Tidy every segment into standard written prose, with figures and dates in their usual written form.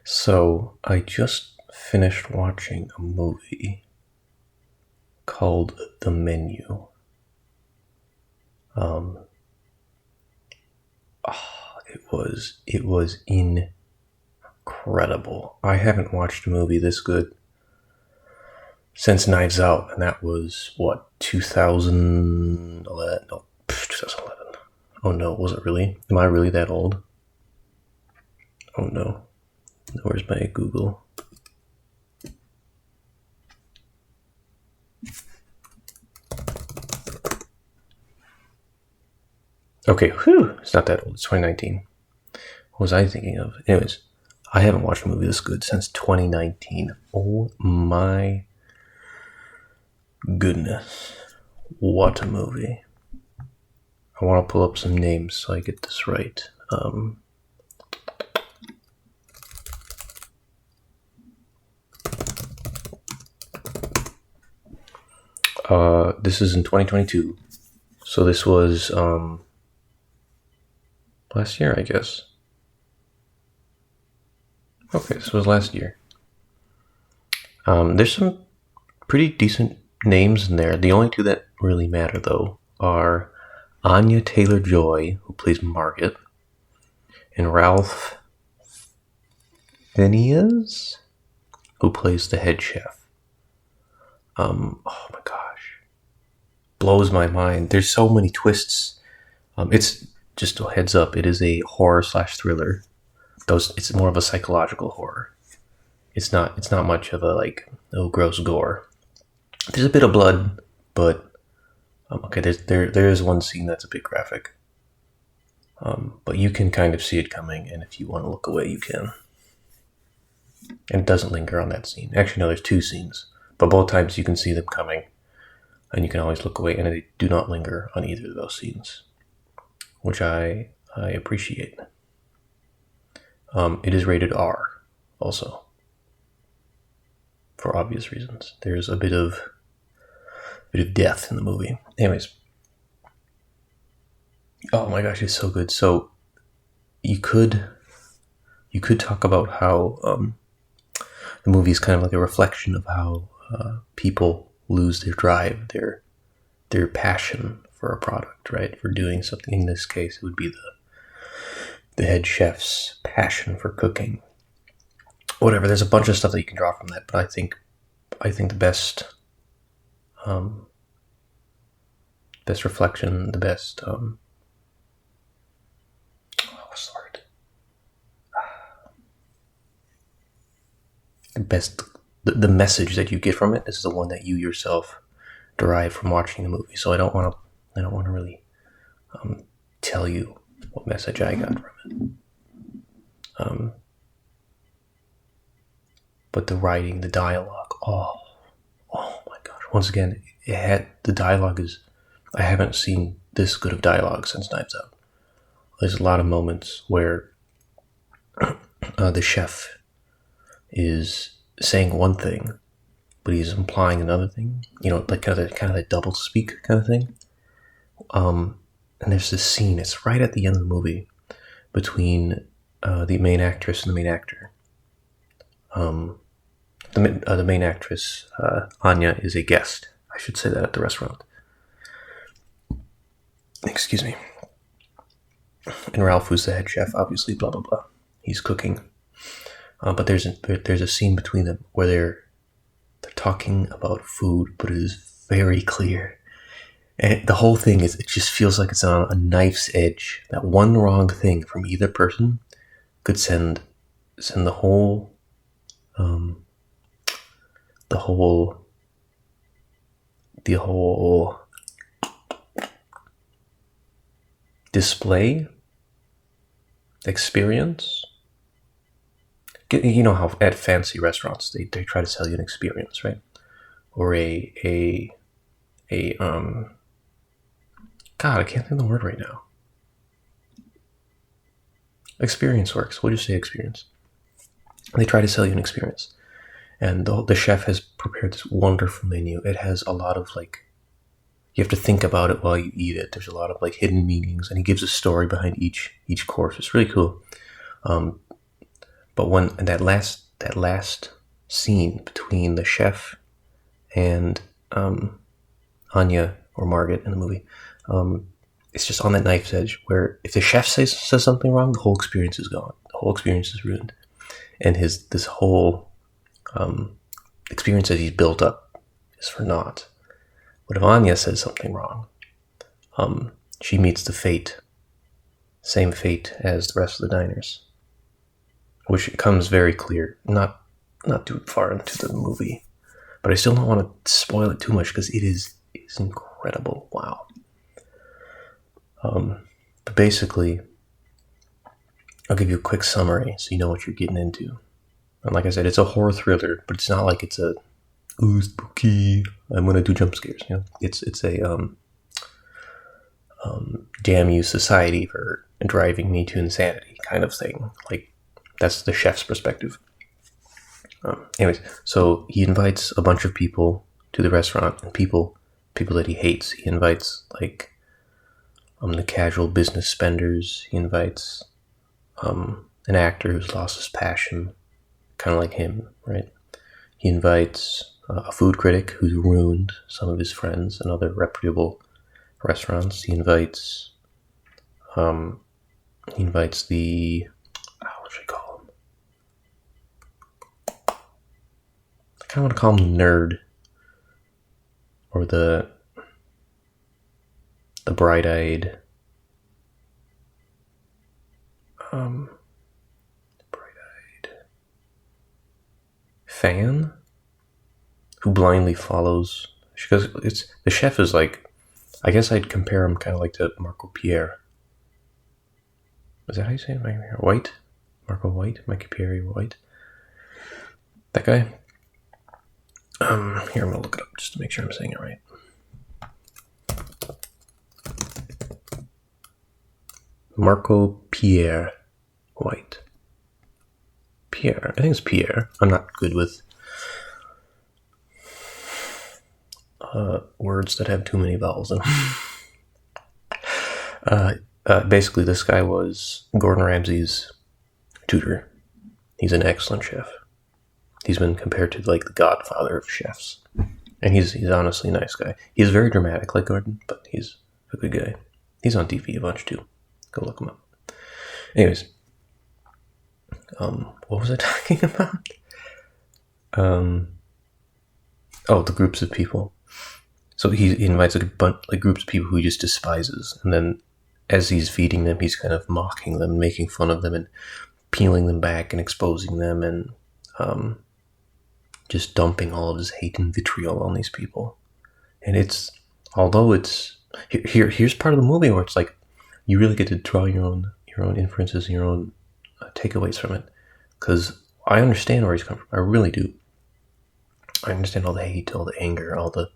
So I just finished watching a movie called The Menu. Um, it was incredible. I haven't watched a movie this good since Knives Out, and that was what 2011? No, 2011. Oh no, was it really? Am I really that old? Oh no. Where's my Google? Okay, whew, it's not that old. It's 2019. What was I thinking of? Anyways, I haven't watched a movie this good since 2019. Oh my goodness. What a movie. I want to pull up some names so I get this right. This is in 2022. So this was last year, I guess. Okay, this was last year. There's some pretty decent names in there. The only two that really matter, though, are Anya Taylor-Joy, who plays Margaret, and Ralph Fiennes, who plays the head chef. Oh my gosh, blows my mind. There's so many twists. It's just a heads up. It is a horror / thriller. It's more of a psychological horror. It's not much of a gross gore. There's a bit of blood, but okay. There is one scene that's a bit graphic. But you can kind of see it coming, and if you want to look away, you can. And it doesn't linger on that scene. Actually, no, there's two scenes, but both times you can see them coming, and you can always look away, and they do not linger on either of those scenes, which I appreciate. It is rated R, also, for obvious reasons. There's a bit of death in the movie. Anyways, oh my gosh, it's so good. So you could talk about how the movie is kind of like a reflection of how people lose their drive, their passion for a product, right? For doing something. In this case, it would be the head chef's passion for cooking. Whatever. There's a bunch of stuff that you can draw from that, but I think the best reflection, the best what's the word? The message that you get from it is the one that you yourself derive from watching the movie. So I don't want to really tell you what message I got from it. But the writing, the dialogue, oh my gosh! Once again, the dialogue is. I haven't seen this good of dialogue since Knives Out. There's a lot of moments where the chef is saying one thing, but he's implying another thing. You know, like kind of that double speak kind of thing. And there's this scene. It's right at the end of the movie between the main actress and the main actor. The main actress, Anya, is a guest. I should say that at the restaurant. Excuse me. And Ralph, who's the head chef, obviously, blah blah blah. He's cooking. But there's a scene between them where they're talking about food, but it is very clear. And the whole thing is, it just feels like it's on a knife's edge. That one wrong thing from either person could send the whole display experience. You know how at fancy restaurants they try to sell you an experience, right? Or a God, I can't think of the word right now. Experience works. We'll just say experience. They try to sell you an experience. And the chef has prepared this wonderful menu. It has a lot of you have to think about it while you eat it. There's a lot of hidden meanings, and he gives a story behind each course. It's really cool. But when that last scene between the chef and Anya or Margaret in the movie, it's just on that knife's edge where if the chef says something wrong, the whole experience is gone. The whole experience is ruined, and this whole experience that he's built up is for naught. But if Anya says something wrong, she meets the same fate as the rest of the diners, which becomes very clear. Not too far into the movie, but I still don't want to spoil it too much because it's incredible. Wow. But basically, I'll give you a quick summary so you know what you're getting into. And like I said, it's a horror thriller, but it's not like it's a ooh spooky, I'm gonna do jump scares. You know, it's a damn you society for driving me to insanity kind of thing. Like that's the chef's perspective. Anyways, so he invites a bunch of people to the restaurant, and people that he hates. He invites like the casual business spenders. He invites an actor who's lost his passion, kind of like him, right? He invites a food critic who's ruined some of his friends and other reputable restaurants. He invites the what should I call him? I kind of want to call him the nerd, or the bright-eyed fan who blindly follows, because the chef is like, I guess I'd compare him kind of like to Marco Pierre. Is that how you say it? White? Marco White? Mikey Pierre White? That guy? Here, I'm gonna look it up just to make sure I'm saying it right. Marco Pierre White. Pierre. I think it's Pierre. I'm not good with words that have too many vowels in them. Basically, this guy was Gordon Ramsay's tutor. He's an excellent chef. He's been compared to like the godfather of chefs. And he's honestly a nice guy. He's very dramatic like Gordon, but he's a good guy. He's on TV a bunch too. Go look him up. Anyways, what was I talking about? The groups of people. So he invites a bunch, like groups of people who he just despises, and then as he's feeding them, he's kind of mocking them, making fun of them, and peeling them back and exposing them, and just dumping all of his hate and vitriol on these people. And here's part of the movie where it's like you really get to draw your own inferences and your own takeaways from it, because I understand where he's coming from. I really do. I understand all the hate, all the anger, all the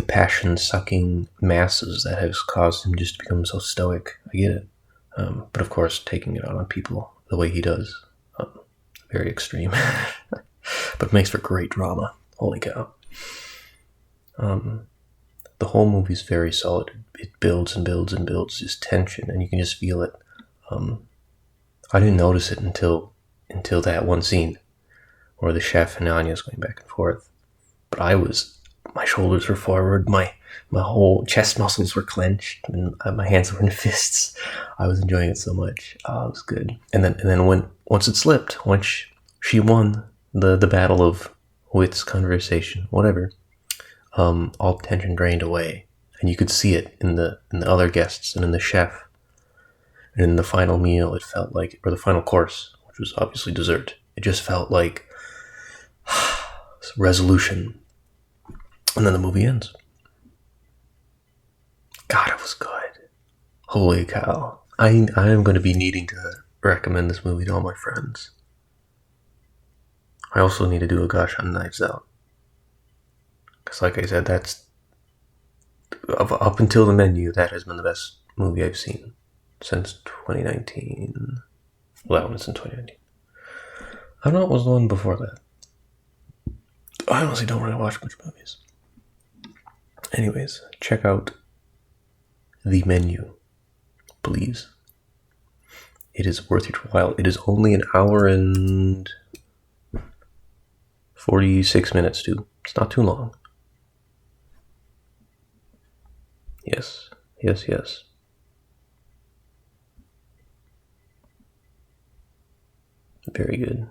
passion-sucking masses that has caused him just to become so stoic. I get it. But of course, taking it out on people the way he does, very extreme. But makes for great drama. Holy cow. The whole movie's very solid. It builds and builds and builds this tension, and you can just feel it. I didn't notice it until that one scene where the chef and Anya's going back and forth. But my shoulders were forward, my whole chest muscles were clenched, and my hands were in fists. I was enjoying it so much. It was good. And then once it slipped, once she won the battle of wits, conversation, whatever, all tension drained away, and you could see it in the other guests and in the chef. And in the final meal, it felt like, or the final course, which was obviously dessert, it just felt like resolution. And then the movie ends. God, it was good. Holy cow. I am going to be needing to recommend this movie to all my friends. I also need to do a Gush on Knives Out. Because like I said, that's up until the menu, that has been the best movie I've seen since 2019. Well, it's in 2019. I don't know what was the one before that. I honestly don't really watch much movies. Anyways, check out the menu, please. It is worth your while. It is only an hour and 46 minutes too. It's not too long. Yes, yes, yes. Very good.